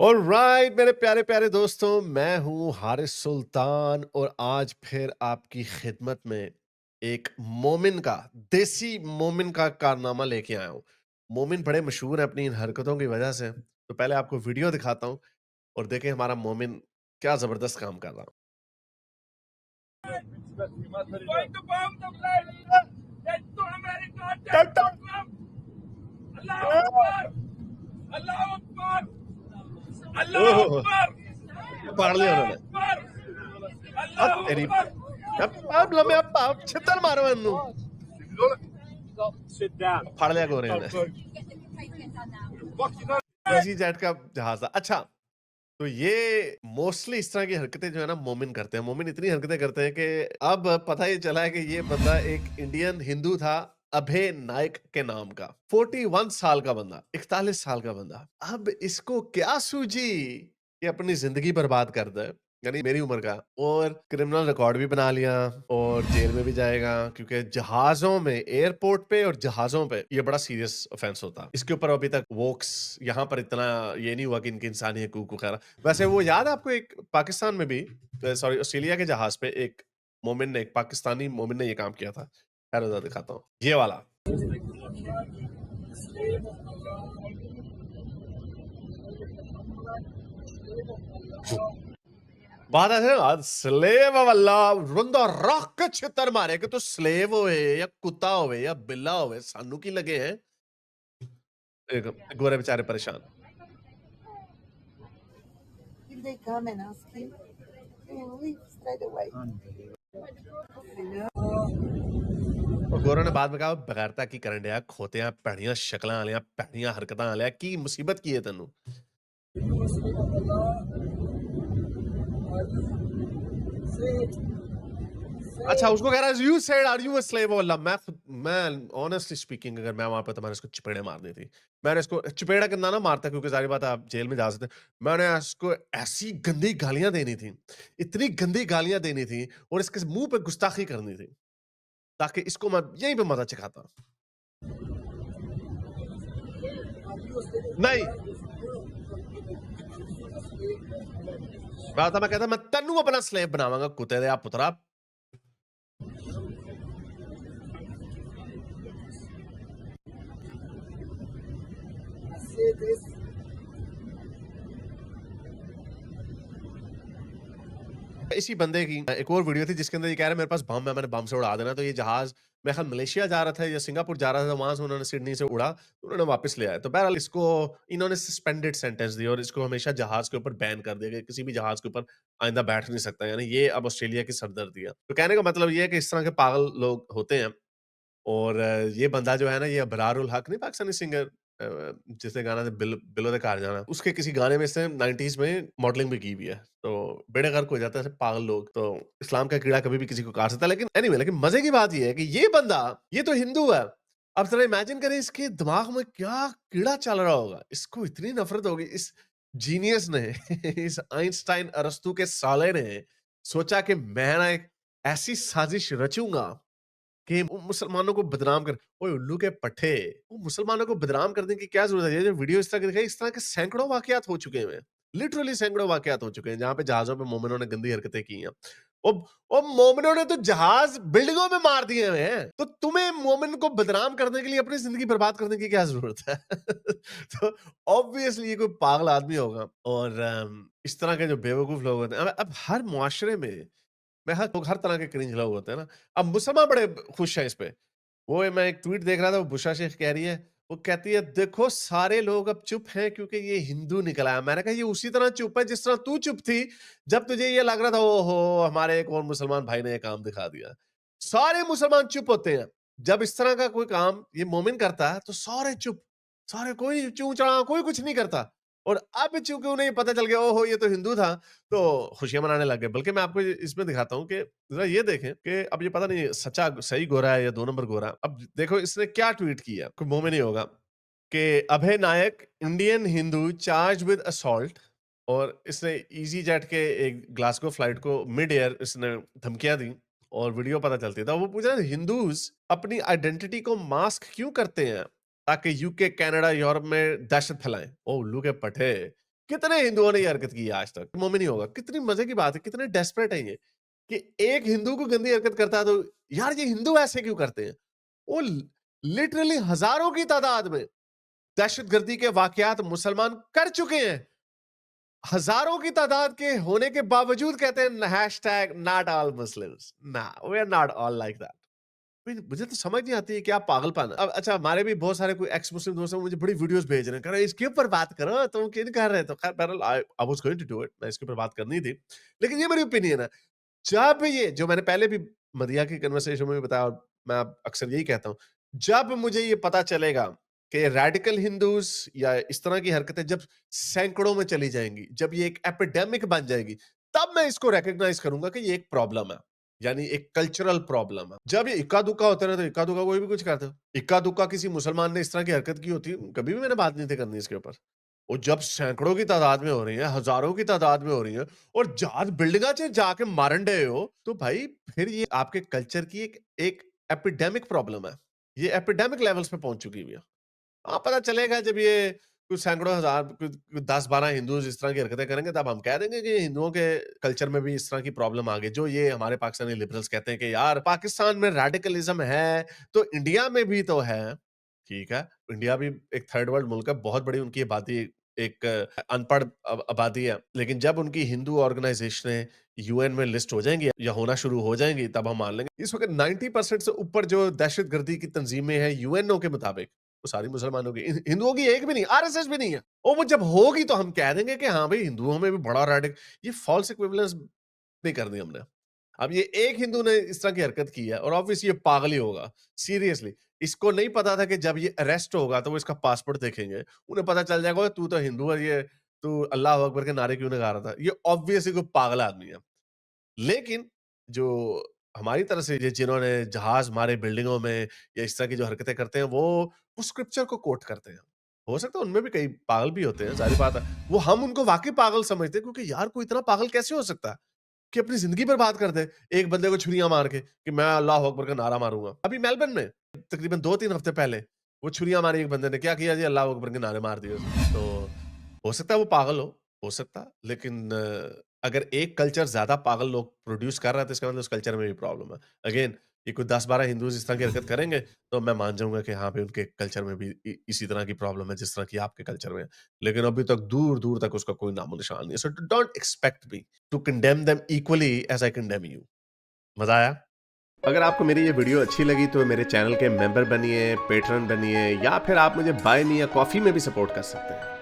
Alright मेरे प्यारे प्यारे दोस्तों, मैं हूं हारिस सुल्तान और आज फिर आपकी खिदमत में एक मोमिन का देसी मोमिन का कारनामा लेके आया हूं। मोमिन बड़े मशहूर हैं अपनी इन हरकतों की वजह से। तो पहले आपको वीडियो दिखाता हूं और देखें हमारा मोमिन क्या जबरदस्त काम कर रहा Going to bomb the place. Get to America. Get to Trump. Allah Akbar. Allah Akbar. Allah oh Akbar. पकड़ लिया Allah उन्होंने। Akbar. अब Allah तेरी Akbar. अब लम्हे अब छितर मारो इन्नू Sit down. फाड़ लिया गोरे ने। इजी जेट का जहाज था। अच्छा, तो ये मोस्टली इस तरह की हरकतें जो है ना मोमिन करते हैं। मोमिन इतनी हरकतें करते हैं कि अब पता ये चला है कि ये बंदा एक इंडियन हिंदू था, अभय नायक के नाम का। 41 साल का बंदा, 41 साल का बंदा। अब इसको क्या सूझी कि अपनी जिंदगी बर्बाद कर दे, यानी मेरी उम्र का, और क्रिमिनल रिकॉर्ड भी बना लिया और जेल में भी जाएगा, क्योंकि जहाजों में, एयरपोर्ट पे और जहाजों पे ये बड़ा सीरियस ऑफेंस होता है। इसके ऊपर अभी तक वोक्स यहाँ पर इतना ये नहीं हुआ कि इनकी इंसानी हकूक वगैरह। वैसे वो याद है आपको, एक पाकिस्तान में भी, सॉरी ऑस्ट्रेलिया के जहाज पे एक मोमिन ने, एक पाकिस्तानी मोमिन ने ये काम किया था। खैर उधर दिखाता हूँ ये वाला। बात ऐसे ना, स्लेव वाला रुंदा रख के छितर मारे कि तू स्लेव होए या कुत्ता होए या बिल्ला होए, सानू की लगे हैं। एक गोरे बेचारे परेशान। If they come and ask him, he will leave straight away. I know. और गोरों ने बाद में कहा बगैरता की करन दिया, खोतियां भैड़ियां शक्लां वालियां भैड़ियां हरकतां वालिया, की मुसीबत की है तेनू। अच्छा, उसको कह रहा है you said are you a slave वल्ला। मैं ऑनेस्टली स्पीकिंग, अगर मैं वहां पे तो मैंने इसको चपेड़े मारनी थी। मैंने इसको चपेड़ा करना ना मारता, क्योंकि जारी बात है आप जेल में जा सकते। मैंने इसको ऐसी गंदी गालियां देनी थी, इतनी गंदी गालियां देनी थी और इसके मुंह पे गुस्ताखी करनी थी, ताकि इसको मैं यहीं पे मजा चखाता। नहीं, मैं कहता मैं तेनू अपना स्लेव बनावांगा, कुत्ते दे पुत्रा। Say this. इसी बंदे की एक और वीडियो थी जिसके अंदर ये कह रहा है मेरे पास बम है, मैंने बम से उड़ा देना। तो ये जहाज मैं ख्याल मलेशिया जा रहा था या सिंगापुर जा रहा था, वहां से उन्होंने सिडनी से उड़ा, तो उन्होंने वापस ले आया। तो बहरहाल इसको इन्होंने सस्पेंडेड सेंटेंस दी और इसको हमेशा जहाज के ऊपर बैन कर दिया कि किसी भी जहाज के ऊपर आइंदा बैठ नहीं सकता। यानी ये अब ऑस्ट्रेलिया की सरदर्दी है। तो कहने का मतलब ये है कि इस तरह के पागल लोग होते हैं। और ये बंदा जो है ना, ये अबरारुल हक नहीं, पाकिस्तानी सिंगर, जिसने गाना था बिलो दे घर जाना, उसके किसी गाने में इसने 90s में मॉडलिंग भी की हुई है। तो बेड़े गर्क हो जाता है ऐसे पागल लोग। तो इस्लाम का कीड़ा कभी भी किसी को काट सकता है। लेकिन एनीवे, लेकिन मजे की बात ये है कि ये बंदा, ये तो हिंदू है। अब जरा इमेजिन करें इसके दिमाग में क्या कीड़ा चल रहा होगा। इसको इतनी नफरत होगी इस जीनियस ने इस आइंस्टाइन अरस्तू के साले ने सोचा कि मैं ना एक ऐसी साजिश रचूंगा कि वो मुसलमानों को बदनाम कर। ओए उल्लू के पट्टे, वो मुसलमानों को बदनाम करने की क्या जरूरत है। ये जो वीडियो इस तरह के दिखाई, इस तरह के सैकड़ों वाकयात हो चुके हैं, लिटरली सैकड़ों वाकयात हो चुके हैं जहां पे जहाजों पे मोमिनों ने गंदी हरकतें की हैं। ओ मोमिनों ने तो जहाज बिल्डिंगों में मार दिए हुए हैं, तो तुम्हें मोमिन को बदनाम करने के लिए अपनी जिंदगी बर्बाद करने की क्या जरूरत है। तो ऑब्वियसली ये कोई पागल आदमी होगा। और इस तरह के जो बेवकूफ लोग होते हैं, अब हर मुआशरे में मैं हर लोग, हर तरह के क्रिंज लोग होते हैं ना। अब मुसलमान बड़े खुश हैं इस पे। वो मैं एक ट्वीट देख रहा था, वो बुशरा शेख कह रही है, वो कहती है देखो सारे लोग अब चुप हैं क्योंकि ये हिंदू निकला है। मैंने कहा ये उसी तरह चुप है जिस तरह तू चुप थी जब तुझे ये लग रहा था ओहो हमारे एक और मुसलमान भाई ने ये काम दिखा दिया। सारे मुसलमान चुप होते हैं जब इस तरह का कोई काम ये मोमिन करता है, तो सारे चुप, सारे, कोई चूं चढ़ा, कोई कुछ नहीं करता। और अब चूंकि उन्हें पता चल गया ओहो ये तो हिंदू था, तो खुशियाँ मनाने लग गए। बल्कि मैं आपको इसमें दिखाता हूँ कि ज़रा ये देखें कि अब ये पता नहीं सच्चा सही गोरा है या 2 नंबर गोरा। अब देखो इसने क्या ट्वीट किया, कोई मुँह में नहीं होगा, कि Abhay Nayak Indian Hindu charged with assault. और इसने ईज़ी जेट के एक ग्लासगो फ्लाइट को मिड एयर इसने धमकियाँ दी और वीडियो पता चलती है। तो वो पूछ रहा है हिंदूज़ अपनी आइडेंटिटी को मास्क क्यों करते हैं? ताकि यूके, कनाडा, यूरोप में दहशत फैलाएँ। ओह उल्लू के पठे! कितने हिंदुओं ने ये हरकत की है आज तक? मुँह में नहीं होगा। कितनी मज़े की बात है, कितने डेस्परेट हैं ये, कि एक हिंदू को गंदी हरकत करता है तो यार ये हिंदू ऐसे क्यों करते हैं? वो लिटरली हज़ारों की तादाद में दहशतगर्दी के वाक़यात मुसलमान कर चुके हैं। हज़ारों की तादाद के होने के बावजूद कहते हैं हैशटैग नॉट ऑल मुस्लिम्स। ना, we are not all like that. मुझे तो समझ नहीं आती है क्या पागलपन है। अब अच्छा हमारे भी बहुत सारे कोई एक्स मुस्लिम दोस्त हैं मुझे बड़ी वीडियोस भेज रहे हैं कह रहे हैं इसके ऊपर बात करो तुम क्यों नहीं कर रहे तो खैर बहरहाल I was going to do it मैं इसके ऊपर बात करनी थी लेकिन ये मेरी ओपिनियन है जब ये जो मैंने पहले भी मदिया की कन्वर्सेशन में भी बताया और मैं अब अक्सर यही कहता हूँ जब मुझे ये पता चलेगा कि रेडिकल हिंदूज या इस तरह की हरकतें जब सैकड़ों में चली जाएंगी जब ये एक एपिडेमिक बन जाएगी तब मैं इसको रिकॉग्नाइज करूंगा कि ये एक प्रॉब्लम है यानी एक कल्चरल प्रॉब्लम है जब ये इक्का दुक्का होते रहे तो इक्का दुक्का कोई भी कुछ करता है इक्का दुक्का किसी मुसलमान ने इस तरह की हरकत की होती कभी भी मैंने बात नहीं थी करनी इसके ऊपर और जब सैकड़ों की तादाद में हो रही है हजारों की तादाद में हो रही है और जात बिल्डिंगा च जाके मारन डे हो तो भाई फिर ये आपके कल्चर की एक एपिडेमिक प्रॉब्लम है ये एपिडेमिक लेवल्स पे पहुंच चुकी हुई है हाँ, पता चलेगा जब ये कुछ सैकड़ों हजार कुछ 10-12 हिंदूज इस तरह की हरकतें करेंगे तब हम कह देंगे कि हिंदुओं के कल्चर में भी इस तरह की प्रॉब्लम आ गई जो ये हमारे पाकिस्तानी लिबरल्स कहते हैं कि यार पाकिस्तान में रेडिकलिज्म है तो इंडिया में भी तो है ठीक है इंडिया भी एक थर्ड वर्ल्ड मुल्क है बहुत बड़ी उनकी आबादी एक अनपढ़ आबादी है लेकिन जब उनकी हिंदू ऑर्गेनाइजेशन यूएन में लिस्ट हो जाएंगी या होना शुरू हो जाएंगी तब हम मान लेंगे इस वक्त 90% से ऊपर जो दहशतगर्दी की तंजीमें हैं यूएनओ के मुताबिक वो सारी मुसलमानों की हिंदुओं की एक भी नहीं आरएसएस भी नहीं है और वो जब होगी तो हम कह देंगे कि हाँ भाई हिंदुओं में भी बड़ा रेडिक ये फॉल्स इक्विवेलेंस नहीं करनी हमने अब ये एक हिंदू ने इस तरह की हरकत की है और ऑब्वियसली ये पागल ही होगा सीरियसली इसको नहीं पता था कि जब ये अरेस्ट होगा तो वो इसका पासपोर्ट देखेंगे उन्हें पता चल जाएगा तू तो हिंदू है ये तू अल्लाह अकबर के नारे क्यों लगा रहा था ये ऑब्वियसली कोई पागल आदमी है लेकिन जो हमारी तरफ से ये जिन्होंने जहाज मारे बिल्डिंगों में या इस तरह की जो हरकतें करते हैं वो स्क्रिप्चर को कोट करते हैं हो सकता है उनमें भी कई पागल भी होते हैं जाहिर बात है वो हम उनको वाकई पागल समझते हैं क्योंकि यार कोई इतना पागल कैसे हो सकता है कि अपनी जिंदगी बर्बाद कर दे एक बंदे को छुरियां मार के कि मैं अल्लाह अकबर का नारा मारूंगा अभी मेलबर्न में तकरीबन 2-3 हफ्ते पहले वो छुरियां मारी एक बंदे ने क्या किया जी अल्लाह अकबर के नारे मार दिए तो हो सकता है वो पागल हो सकता है लेकिन अगर एक कल्चर ज्यादा पागल लोग प्रोड्यूस कर रहा है तो इसका मतलब उस कल्चर में भी प्रॉब्लम है अगेन ये कोई 10-12 हिंदूज इस तरह की हरकत करेंगे तो मैं मान जाऊंगा कि हाँ भाई उनके कल्चर में भी इसी तरह की प्रॉब्लम है जिस तरह की आपके कल्चर में है लेकिन अभी तक दूर दूर तक उसका कोई नामो निशान नहीं है so don't expect me to condemn them equally as I condemn you मजा आया अगर आपको मेरी ये वीडियो अच्छी लगी तो मेरे चैनल के मेंबर बनिए पेट्रन बनिए या फिर आप मुझे बाय मी या कॉफी में भी सपोर्ट कर सकते हैं